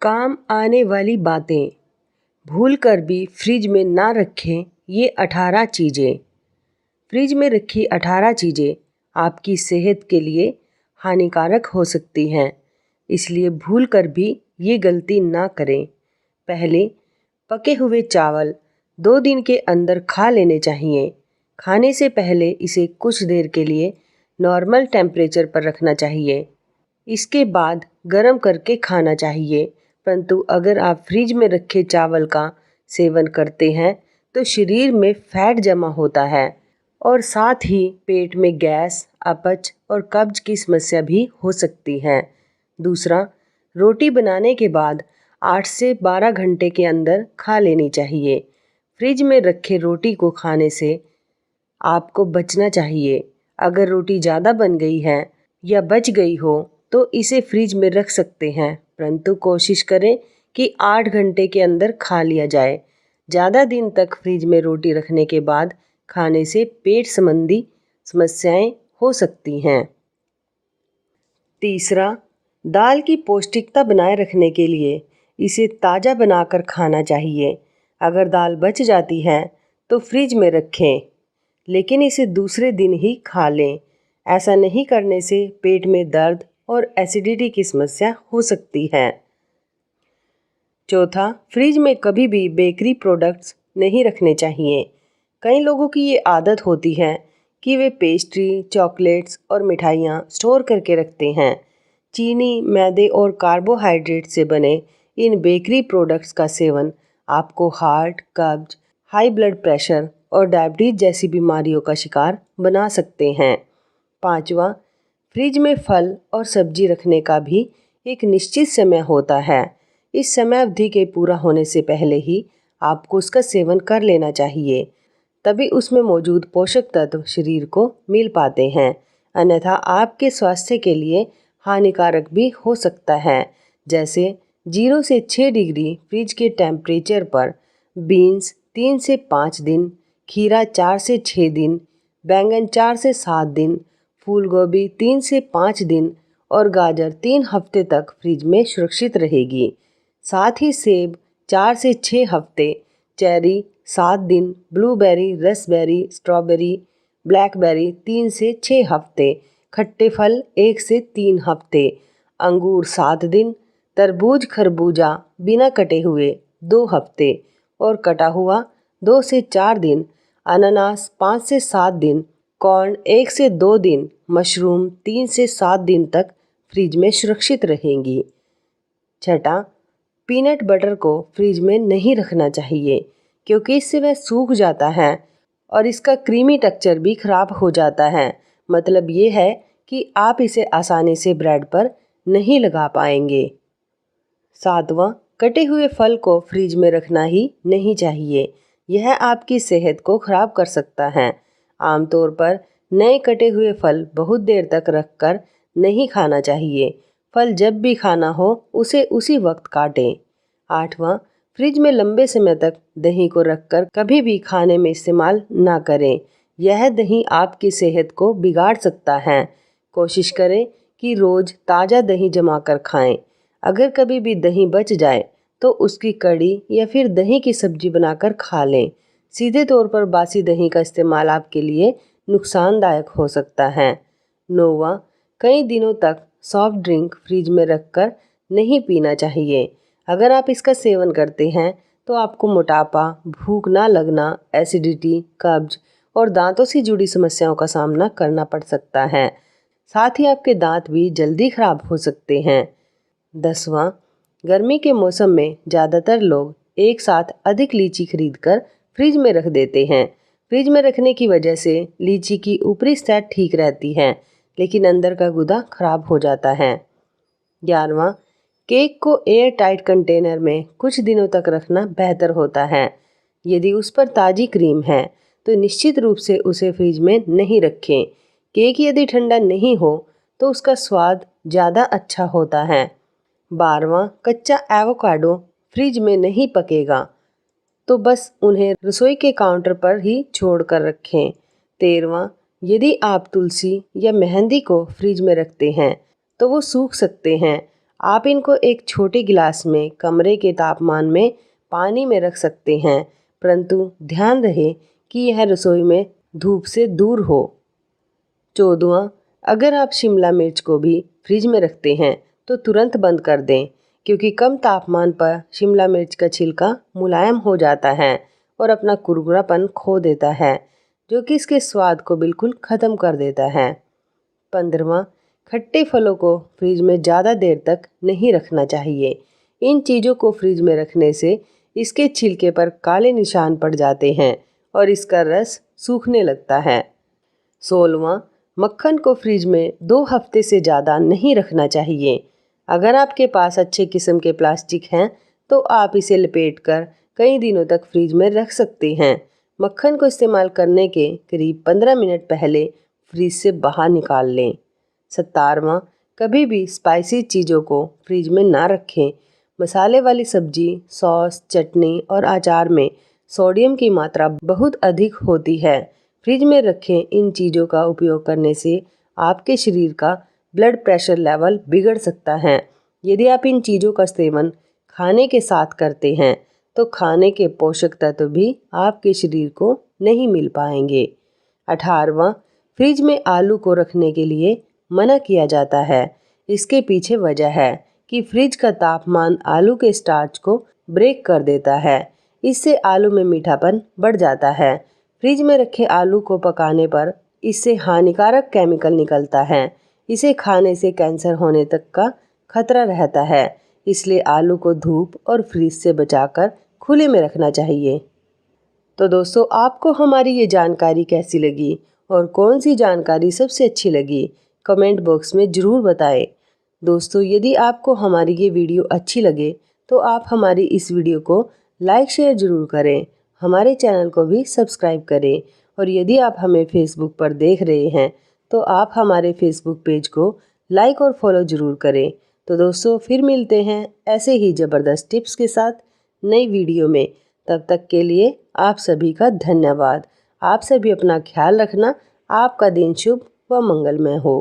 काम आने वाली बातें भूल कर भी फ्रिज में ना रखें। ये 18 चीज़ें। फ्रिज में रखी 18 चीज़ें आपकी सेहत के लिए हानिकारक हो सकती हैं, इसलिए भूल कर भी ये गलती ना करें। पहले, पके हुए चावल 2 दिन के अंदर खा लेने चाहिए। खाने से पहले इसे कुछ देर के लिए नॉर्मल टेम्परेचर पर रखना चाहिए। इसके बाद गर्म करके खाना चाहिए। परंतु अगर आप फ्रिज में रखे चावल का सेवन करते हैं तो शरीर में फैट जमा होता है और साथ ही पेट में गैस, अपच और कब्ज की समस्या भी हो सकती है। दूसरा, रोटी बनाने के बाद 8 से 12 घंटे के अंदर खा लेनी चाहिए। फ्रिज में रखे रोटी को खाने से आपको बचना चाहिए। अगर रोटी ज़्यादा बन गई है या बच गई हो तो इसे फ्रिज में रख सकते हैं, परंतु कोशिश करें कि 8 घंटे के अंदर खा लिया जाए। ज़्यादा दिन तक फ्रिज में रोटी रखने के बाद खाने से पेट संबंधी समस्याएं हो सकती हैं। तीसरा, दाल की पौष्टिकता बनाए रखने के लिए इसे ताज़ा बनाकर खाना चाहिए। अगर दाल बच जाती है तो फ्रिज में रखें, लेकिन इसे दूसरे दिन ही खा लें। ऐसा नहीं करने से पेट में दर्द और एसिडिटी की समस्या हो सकती है। चौथा, फ्रिज में कभी भी बेकरी प्रोडक्ट्स नहीं रखने चाहिए। कई लोगों की ये आदत होती है कि वे पेस्ट्री, चॉकलेट्स और मिठाइयाँ स्टोर करके रखते हैं। चीनी, मैदे और कार्बोहाइड्रेट से बने इन बेकरी प्रोडक्ट्स का सेवन आपको हार्ट, कब्ज, हाई ब्लड प्रेशर और डायबिटीज जैसी बीमारियों का शिकार बना सकते हैं। पांचवा, फ्रिज में फल और सब्जी रखने का भी एक निश्चित समय होता है। इस समय अवधि के पूरा होने से पहले ही आपको उसका सेवन कर लेना चाहिए, तभी उसमें मौजूद पोषक तत्व शरीर को मिल पाते हैं। अन्यथा आपके स्वास्थ्य के लिए हानिकारक भी हो सकता है। जैसे 0 से 6 डिग्री फ्रिज के टेम्परेचर पर बीन्स 3 से 5 दिन, खीरा 4 से 6 दिन, बैंगन 4 से 7 दिन, फूल गोभी 3 से 5 दिन और गाजर 3 हफ्ते तक फ्रिज में सुरक्षित रहेगी। साथ ही सेब 4 से 6 हफ्ते, चेरी 7 दिन, ब्लूबेरी, रसबेरी, स्ट्रॉबेरी, ब्लैकबेरी 3 से 6 हफ्ते, खट्टे फल 1 से 3 हफ्ते, अंगूर 7 दिन, तरबूज खरबूजा बिना कटे हुए 2 हफ्ते और कटा हुआ 2 से 4 दिन, अनानास 5 से 7 दिन, कॉर्न 1 से 2 दिन, मशरूम 3 से 7 दिन तक फ्रिज में सुरक्षित रहेंगी। छठा, पीनट बटर को फ्रिज में नहीं रखना चाहिए क्योंकि इससे वह सूख जाता है और इसका क्रीमी टेक्सचर भी खराब हो जाता है। मतलब ये है कि आप इसे आसानी से ब्रेड पर नहीं लगा पाएंगे। सातवां, कटे हुए फल को फ्रिज में रखना ही नहीं चाहिए। यह आपकी सेहत को खराब कर सकता है। आमतौर पर नए कटे हुए फल बहुत देर तक रखकर नहीं खाना चाहिए। फल जब भी खाना हो उसे उसी वक्त काटें। आठवां, फ्रिज में लंबे समय तक दही को रखकर कभी भी खाने में इस्तेमाल ना करें। यह दही आपकी सेहत को बिगाड़ सकता है। कोशिश करें कि रोज़ ताज़ा दही जमा कर खाएं। अगर कभी भी दही बच जाए तो उसकी कड़ी या फिर दही की सब्जी बनाकर खा लें। सीधे तौर पर बासी दही का इस्तेमाल आपके लिए नुकसानदायक हो सकता है। नौवां, कई दिनों तक सॉफ्ट ड्रिंक फ्रिज में रखकर नहीं पीना चाहिए। अगर आप इसका सेवन करते हैं तो आपको मोटापा, भूख ना लगना, एसिडिटी, कब्ज और दांतों से जुड़ी समस्याओं का सामना करना पड़ सकता है। साथ ही आपके दांत भी जल्दी खराब हो सकते हैं। 10वां, गर्मी के मौसम में ज़्यादातर लोग एक साथ अधिक लीची खरीदकर फ्रिज में रख देते हैं। फ्रिज में रखने की वजह से लीची की ऊपरी सतह ठीक रहती है, लेकिन अंदर का गूदा खराब हो जाता है। 11वां, केक को एयर टाइट कंटेनर में कुछ दिनों तक रखना बेहतर होता है। यदि उस पर ताज़ी क्रीम है तो निश्चित रूप से उसे फ्रिज में नहीं रखें। केक यदि ठंडा नहीं हो तो उसका स्वाद ज़्यादा अच्छा होता है। 12वां, कच्चा एवोकाडो फ्रिज में नहीं पकेगा तो बस उन्हें रसोई के काउंटर पर ही छोड़ कर रखें। 13वां, यदि आप तुलसी या मेहंदी को फ्रिज में रखते हैं तो वो सूख सकते हैं। आप इनको एक छोटे गिलास में कमरे के तापमान में पानी में रख सकते हैं, परंतु ध्यान रहे कि यह रसोई में धूप से दूर हो। 14वां, अगर आप शिमला मिर्च को भी फ्रिज में रखते हैं तो तुरंत बंद कर दें, क्योंकि कम तापमान पर शिमला मिर्च का छिलका मुलायम हो जाता है और अपना कुरकुरापन खो देता है, जो कि इसके स्वाद को बिल्कुल ख़त्म कर देता है। 15वां, खट्टे फलों को फ्रिज में ज़्यादा देर तक नहीं रखना चाहिए। इन चीज़ों को फ्रिज में रखने से इसके छिलके पर काले निशान पड़ जाते हैं और इसका रस सूखने लगता है। 16वां, मक्खन को फ्रिज में 2 हफ्ते से ज़्यादा नहीं रखना चाहिए। अगर आपके पास अच्छे किस्म के प्लास्टिक हैं तो आप इसे लपेटकर कई दिनों तक फ्रिज में रख सकते हैं। मक्खन को इस्तेमाल करने के करीब 15 मिनट पहले फ्रिज से बाहर निकाल लें। 17वां, कभी भी स्पाइसी चीज़ों को फ्रिज में ना रखें। मसाले वाली सब्जी, सॉस, चटनी और अचार में सोडियम की मात्रा बहुत अधिक होती है। फ्रिज में रखें इन चीज़ों का उपयोग करने से आपके शरीर का ब्लड प्रेशर लेवल बिगड़ सकता है। यदि आप इन चीज़ों का सेवन खाने के साथ करते हैं तो खाने के पोषक तत्व भी आपके शरीर को नहीं मिल पाएंगे। 18वां, फ्रिज में आलू को रखने के लिए मना किया जाता है। इसके पीछे वजह है कि फ्रिज का तापमान आलू के स्टार्च को ब्रेक कर देता है। इससे आलू में मीठापन बढ़ जाता है। फ्रिज में रखे आलू को पकाने पर इससे हानिकारक केमिकल निकलता है। इसे खाने से कैंसर होने तक का खतरा रहता है। इसलिए आलू को धूप और फ्रिज से बचाकर खुले में रखना चाहिए। तो दोस्तों, आपको हमारी ये जानकारी कैसी लगी और कौन सी जानकारी सबसे अच्छी लगी, कमेंट बॉक्स में ज़रूर बताएं। दोस्तों, यदि आपको हमारी ये वीडियो अच्छी लगे तो आप हमारी इस वीडियो को लाइक शेयर ज़रूर करें, हमारे चैनल को भी सब्सक्राइब करें और यदि आप हमें फेसबुक पर देख रहे हैं तो आप हमारे फेसबुक पेज को लाइक और फॉलो ज़रूर करें। तो दोस्तों, फिर मिलते हैं ऐसे ही ज़बरदस्त टिप्स के साथ नई वीडियो में। तब तक के लिए आप सभी का धन्यवाद। आप सभी अपना ख्याल रखना। आपका दिन शुभ व मंगलमय हो।